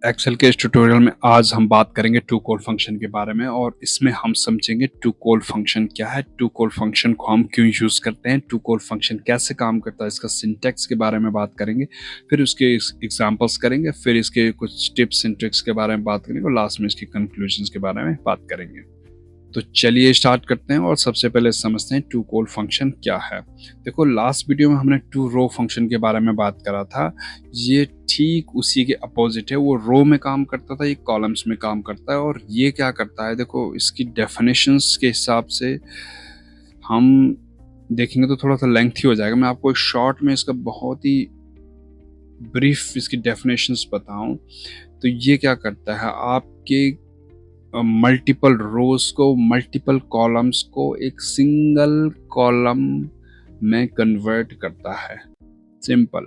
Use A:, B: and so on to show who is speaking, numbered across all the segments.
A: Excel के इस tutorial में आज हम बात करेंगे टू कॉल फंक्शन के बारे में और इसमें हम समझेंगे टू कॉल फंक्शन क्या है, टू कॉल फंक्शन को हम क्यों यूज़ करते हैं, टू कॉल फंक्शन कैसे काम करता है, इसका सिंटैक्स के बारे में बात करेंगे, फिर उसके एग्जांपल्स करेंगे, फिर इसके कुछ टिप्स एंड ट्रिक्स के बारे में बात करेंगे और लास्ट में इसकी कंक्लूजन्स के बारे में बात करेंगे। तो चलिए स्टार्ट करते हैं और सबसे पहले समझते हैं टू कॉल फंक्शन क्या है। देखो, लास्ट वीडियो में हमने टू रो फंक्शन के बारे में बात करा था। ये ठीक उसी के अपोजिट है। वो रो में काम करता था, ये कॉलम्स में काम करता है। और ये क्या करता है, देखो इसकी डेफिनेशंस के हिसाब से हम देखेंगे तो थोड़ा सा लेंथी हो जाएगा। मैं आपको एक शॉर्ट में इसका बहुत ही ब्रीफ इसकी डेफिनेशंस बताऊं तो ये क्या करता है, आपके मल्टीपल रोज को, मल्टीपल कॉलम्स को एक सिंगल कॉलम में कन्वर्ट करता है। सिंपल,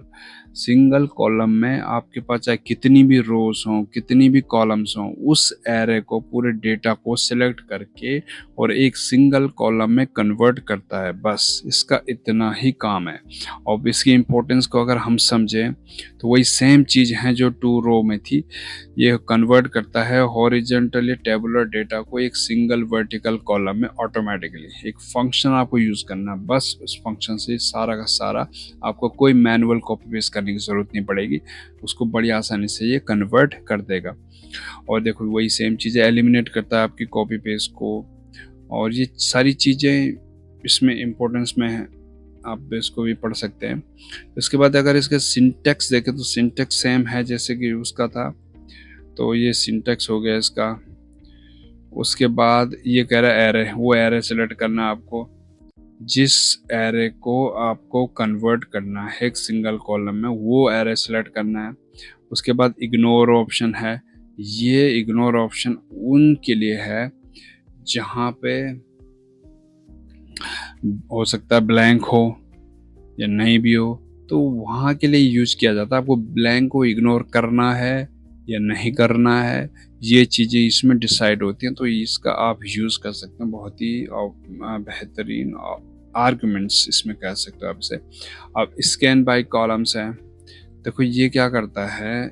A: सिंगल कॉलम में आपके पास चाहे कितनी भी रोज हों, कितनी भी कॉलम्स हों, उस एरे को, पूरे डेटा को सिलेक्ट करके और एक सिंगल कॉलम में कन्वर्ट करता है। बस इसका इतना ही काम है। और इसकी इम्पोर्टेंस को अगर हम समझें तो वही सेम चीज़ है जो टू रो में थी। ये कन्वर्ट करता है हॉरिजॉन्टल या टेबुलर डेटा को एक सिंगल वर्टिकल कॉलम में ऑटोमेटिकली। एक फंक्शन आपको यूज़ करना, बस उस फंक्शन से सारा का सारा, आपको कोई मैनुअल कॉपी पेस्ट करने की ज़रूरत नहीं पड़ेगी, उसको बड़ी आसानी से ये कन्वर्ट कर देगा। और देखो वही सेम चीज़ें एलिमिनेट करता है आपकी कॉपी पेस्ट को। और ये सारी चीज़ें इसमें इम्पोर्टेंस में है, आप इसको भी पढ़ सकते हैं। इसके बाद अगर इसके सिंटैक्स देखें तो सिंटैक्स सेम है जैसे कि उसका था। तो ये सिंटैक्स हो गया इसका। उसके बाद ये कह रहा है एरे, वो एरे सेलेक्ट करना है आपको जिस एरे को आपको कन्वर्ट करना है एक सिंगल कॉलम में, वो एरे सेलेक्ट करना है। उसके बाद इग्नोर ऑप्शन है। ये इग्नोर ऑप्शन उनके लिए है जहाँ पे हो सकता है ब्लैंक हो या नहीं भी हो, तो वहाँ के लिए यूज़ किया जाता है। आपको ब्लैंक को इग्नोर करना है या नहीं करना है, ये चीज़ें इसमें डिसाइड होती हैं। तो इसका आप यूज़ कर सकते हैं, बहुत ही बेहतरीन आर्गुमेंट्स इसमें कह सकते हो आप इसे। अब स्कैन बाय कॉलम्स है। देखो ये क्या करता है,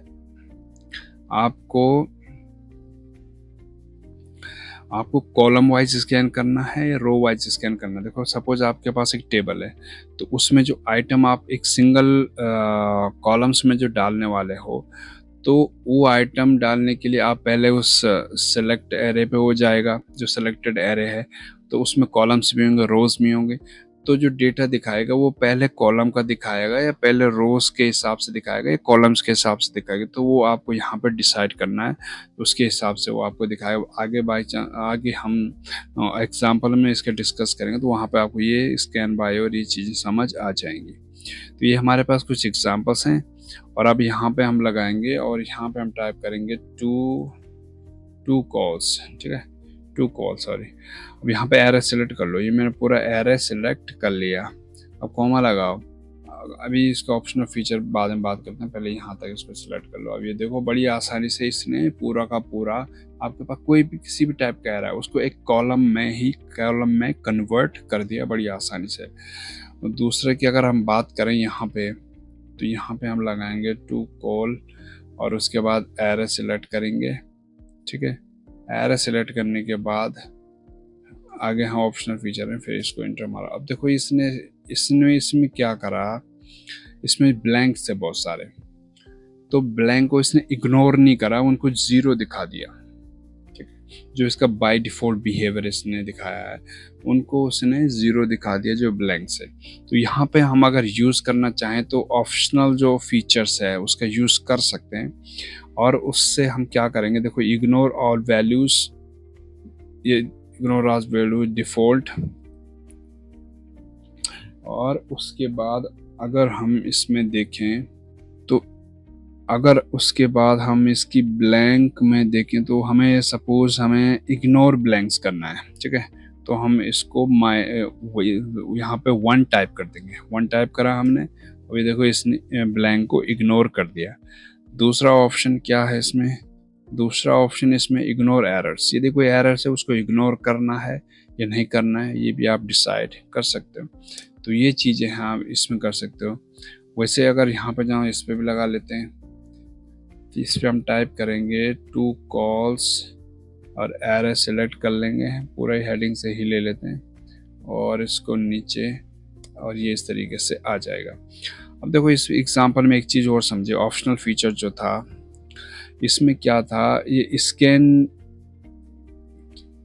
A: आपको कॉलम वाइज स्कैन करना है या रो वाइज स्कैन करना है। देखो सपोज आपके पास एक टेबल है, तो उसमें जो आइटम आप एक सिंगल कॉलम्स में जो डालने वाले हो, तो वो आइटम डालने के लिए आप पहले उस सेलेक्ट एरे पे हो जाएगा, जो सेलेक्टेड एरे है, तो उसमें कॉलम्स भी होंगे, रोज भी होंगे। तो जो डेटा दिखाएगा वो पहले कॉलम का दिखाएगा या पहले रोज के हिसाब से दिखाएगा या कॉलम्स के हिसाब से दिखाएगा, तो वो आपको यहाँ पर डिसाइड करना है। उसके हिसाब से वो आपको दिखाएगा। आगे बाई चांस आगे हम एग्जाम्पल में इसके डिस्कस करेंगे तो वहाँ पे आपको ये स्कैन बाय और ये चीज़ें समझ आ जाएंगी। तो ये हमारे पास कुछ एग्जाम्पल्स हैं और अब यहाँ पे हम लगाएंगे और यहाँ पे हम टाइप करेंगे टू कॉल्स। ठीक है, टू कॉल, सॉरी। अब यहाँ पे एरे सेलेक्ट कर लो। ये मैंने पूरा एरे सेलेक्ट कर लिया। अब कॉमा लगाओ। अभी इसका ऑप्शनल फीचर बाद में बात करते हैं, पहले यहाँ तक इसको सिलेक्ट कर लो। अब ये देखो बड़ी आसानी से इसने पूरा का पूरा आपके पास कोई भी किसी भी टाइप का एरे है उसको एक कॉलम में कन्वर्ट कर दिया बड़ी आसानी से। दूसरे की अगर हम बात करें यहाँ पे, तो यहाँ पे हम लगाएंगे टू कॉल और उसके बाद एरे सिलेक्ट करेंगे। ठीक है, एरे सिलेक्ट करने के बाद आगे हम ऑप्शनल फीचर में फिर इसको इंटर मारा। अब देखो इसमें क्या करा, इसमें ब्लैंक से बहुत सारे, तो ब्लैंक को इसने इग्नोर नहीं करा, उनको जीरो दिखा दिया। ठीक है, जो इसका बाय डिफॉल्ट बिहेवियर इसने दिखाया है उनको उसने जीरो दिखा दिया जो ब्लैंक से। तो यहाँ पे हम अगर यूज करना चाहें तो ऑप्शनल जो फीचर्स है उसका यूज कर सकते हैं। और उससे हम क्या करेंगे, देखो इग्नोर ऑल वैल्यूज, ये इग्नोर ऑल वैल्यूज डिफॉल्ट। और उसके बाद अगर हम इसमें देखें तो अगर उसके बाद हम इसकी ब्लैंक में देखें तो हमें सपोज हमें इग्नोर ब्लैंक्स करना है। ठीक है, तो हम इसको यहाँ पे 1 टाइप कर देंगे। 1 टाइप करा हमने, अभी देखो इसने ब्लैंक को इग्नोर कर दिया। दूसरा ऑप्शन क्या है इसमें, दूसरा ऑप्शन इसमें इग्नोर एरर्स। यदि कोई एरर्स है उसको इग्नोर करना है या नहीं करना है, ये भी आप डिसाइड कर सकते हो। तो ये चीज़ें हैं आप इसमें कर सकते हो। वैसे अगर यहाँ पे जाओ, इस पर भी लगा लेते हैं, तो इस पर हम टाइप करेंगे टू कॉल्स और एरे सेलेक्ट कर लेंगे, पूरा हेडिंग से ही ले लेते हैं और इसको नीचे, और ये इस तरीके से आ जाएगा। अब देखो इस एग्जांपल में एक चीज़ और समझे, ऑप्शनल फीचर जो था इसमें क्या था, ये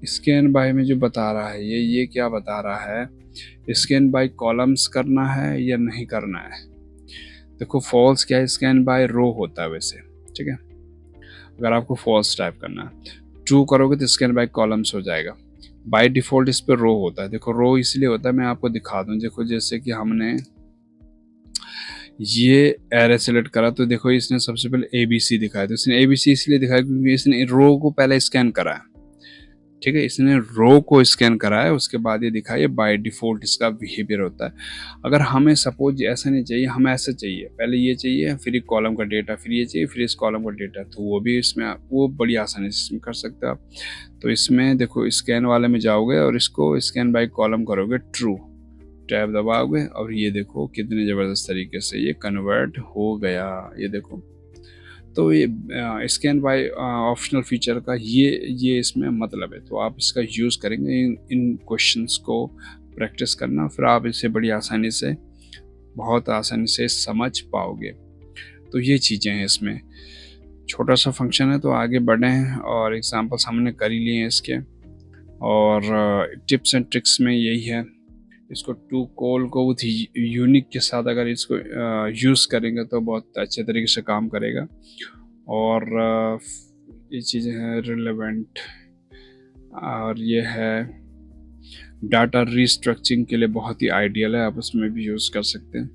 A: स्कैन बाय में जो बता रहा है ये क्या बता रहा है, स्कैन बाय कॉलम्स करना है या नहीं करना है। देखो फॉल्स क्या है, स्कैन बाय रो होता है वैसे, ठीक है, अगर आपको फॉल्स टाइप करना है। ट्रू करोगे तो स्कैन बाय कॉलम्स हो जाएगा। बाय डिफॉल्ट इस पर रो होता है। देखो रो इसलिए होता है, मैं आपको दिखा दूं, देखो जैसे कि हमने ये एरे सेलेक्ट करा तो देखो इसने सबसे पहले ABC दिखाया, तो इसने ABC इसलिए दिखाया क्योंकि इसने रो को पहले स्कैन करा है, ठीक है, इसने रो को स्कैन करा है, उसके बाद ये दिखाया, बाय डिफॉल्ट इसका बिहेवियर होता है। अगर हमें सपोज ऐसा नहीं चाहिए, हमें ऐसा चाहिए, पहले ये चाहिए फिर एक कॉलम का डेटा, फिर ये चाहिए फिर इस कॉलम का डेटा, तो वो भी इसमें वो बड़ी आसानी से इसमें कर सकते हो आप। तो इसमें देखो स्कैन वाले में जाओगे और इसको स्कैन बाय कॉलम करोगे, ट्रू, टैब दबाओगे और ये देखो कितने ज़बरदस्त तरीके से ये कन्वर्ट हो गया, ये देखो। तो ये स्कैन बाय ऑप्शनल फीचर का ये इसमें मतलब है, तो आप इसका यूज़ करेंगे इन क्वेश्चंस को प्रैक्टिस करना, फिर आप इसे बड़ी आसानी से, बहुत आसानी से समझ पाओगे। तो ये चीज़ें हैं इसमें, छोटा सा फंक्शन है, तो आगे बढ़े हैं और एग्जांपल्स हमने कर ही लिए हैं इसके, और टिप्स एंड ट्रिक्स में यही है, इसको टू कॉल को विथ यूनिक के साथ अगर इसको यूज़ करेंगे तो बहुत अच्छे तरीके से काम करेगा। और ये चीज़ें हैं रिलेवेंट, और ये है डाटा रीस्ट्रक्चरिंग के लिए बहुत ही आइडियल है, आप उसमें भी यूज़ कर सकते हैं।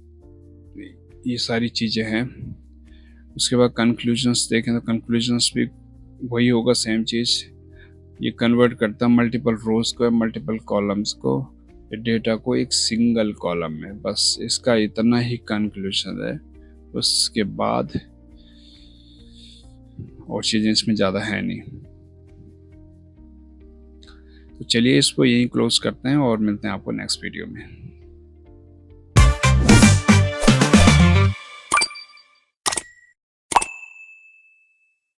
A: ये सारी चीज़ें हैं। उसके बाद कंक्लूजन्स देखें तो कंक्लूजन्स भी वही होगा, सेम चीज़, ये कन्वर्ट करता है मल्टीपल रोज को, मल्टीपल कॉलम्स को, डेटा को एक सिंगल कॉलम में, बस इसका इतना ही कंक्लूजन है। उसके बाद और चीज़ें इसमें ज़्यादा है नहीं। तो चलिए इसको यहीं क्लोज करते हैं और मिलते हैं आपको नेक्स्ट वीडियो में।